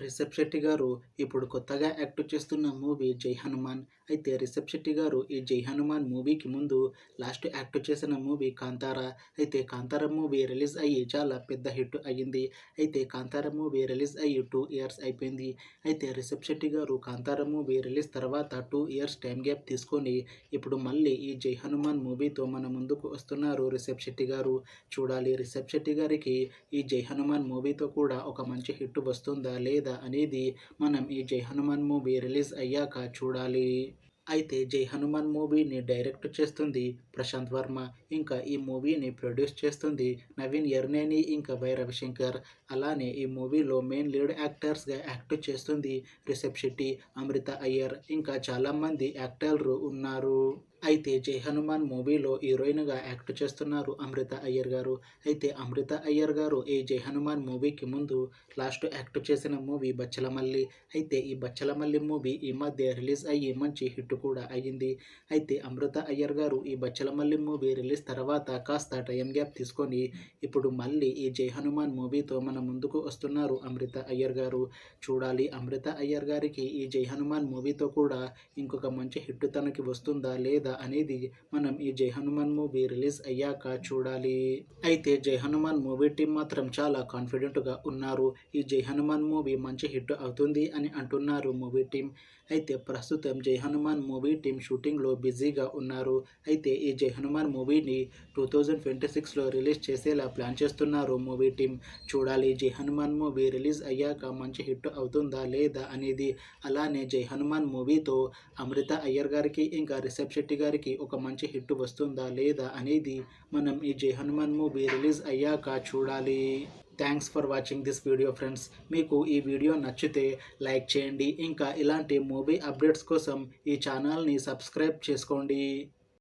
రిషబ్ శెట్టి గారు ఇప్పుడు కొత్తగా యాక్ట్ చేస్తున్న మూవీ 'జై హనుమాన్'. అయితే రిషబ్ శెట్టి గారు ఈ 'జై హనుమాన్' మూవీకి ముందు లాస్ట్ యాక్ట్ చేసిన మూవీ 'కాంతార'. అయితే 'కాంతార' మూవీ రిలీజ్ అయ్యి చాలా పెద్ద హిట్ అయ్యింది. అయితే 'కాంతార' మూవీ రిలీజ్ అయ్యి 2 ఇయర్స్ అయిపోయింది. అయితే రిషబ్ శెట్టి గారు 'కాంతార' మూవీ రిలీజ్ తర్వాత 2 ఇయర్స్ టైం గ్యాప్ తీసుకొని ఇప్పుడు మళ్ళీ ఈ 'జై హనుమాన్' మూవీతో మన ముందుకు వస్తున్నారు రిషబ్ శెట్టి గారు. చూడాలి రిషబ్ శెట్టి గారికి ఈ 'జై హనుమాన్' మూవీతో కూడా ఒక మంచి హిట్ వస్తుందా లేదా అనేది మనం ఈ 'జై హనుమాన్' మూవీ రిలీజ్ అయ్యాక చూడాలి. అయితే 'జై హనుమాన్' మూవీని డైరెక్ట్ చేస్తుంది ప్రశాంత్ వర్మ. ఇంకా ఈ మూవీని ప్రొడ్యూస్ చేస్తుంది నవీన్ ఎర్నేని ఇంకా వై రవిశంకర్. అలానే ఈ మూవీలో మెయిన్ లీడ్ యాక్టర్స్గా యాక్ట్ చేస్తుంది రిషబ్ శెట్టి, అమృత అయ్యర్ ఇంకా చాలామంది యాక్టర్లు ఉన్నారు. అయితే 'జై హనుమాన్' మూవీలో హీరోయిన్గా యాక్ట్ చేస్తున్నారు అమృత అయ్యర్ గారు. అయితే అమృత అయ్యర్ గారు ఈ 'జై హనుమాన్' మూవీకి ముందు లాస్ట్ యాక్ట్ చేసిన మూవీ 'బచ్చలమల్లి'. అయితే ఈ 'బచ్చలమల్లి' మూవీ ఈ మధ్య రిలీజ్ అయ్యి మంచి హిట్ కూడా అయ్యింది. అయితే అమృత అయ్యర్ గారు ఈ 'బచ్చలమల్లి' మూవీ రిలీజ్ తర్వాత కాస్త టైం గ్యాప్ తీసుకొని ఇప్పుడు మళ్ళీ ఈ 'జై హనుమాన్' మూవీతో మన ముందుకు వస్తున్నారు అమృత అయ్యర్ గారు. చూడాలి అమృత అయ్యర్ గారికి ఈ 'జై హనుమాన్' మూవీతో కూడా ఇంకొక మంచి హిట్ తనకి వస్తుందా లేదా అనేది మనం ఈ 'జై హనుమాన్' మూవీ రిలీజ్ అయ్యాక చూడాలి. అయితే 'జై హనుమాన్' మూవీ టీం మాత్రం చాలా కాన్ఫిడెంట్గా ఉన్నారు. ఈ 'జై హనుమాన్' మూవీ మంచి హిట్ అవుతుంది అని అంటున్నారు మూవీ టీం. అయితే ప్రస్తుతం 'జై హనుమాన్' మూవీ టీం షూటింగ్లో బిజీగా ఉన్నారు. అయితే ఈ 'జై హనుమాన్' మూవీని 2026లో రిలీజ్ చేసేలా ప్లాన్ చేస్తున్నారు మూవీ టీం. చూడాలి 'జై హనుమాన్' మూవీ రిలీజ్ అయ్యాక మంచి హిట్ అవుతుందా లేదా అనేది. అలానే 'జై హనుమాన్' మూవీతో అమృత అయ్యర్ గారికి ఇంకా రిషబ్ శెట్టి గారికి ఒక మంచి హిట్ వస్తుందా లేదా అనేది మనం ఈ 'జై హనుమాన్' మూవీ రిలీజ్ అయ్యాక చూడాలి. Thanks for watching this video friends. మీకు ఈ వీడియో నచ్చితే లైక్ చేయండి. ఇంకా ఇలాంటి మూవీ అప్డేట్స్ కోసం ఈ ఛానల్ని సబ్స్క్రైబ్ చేసుకోండి.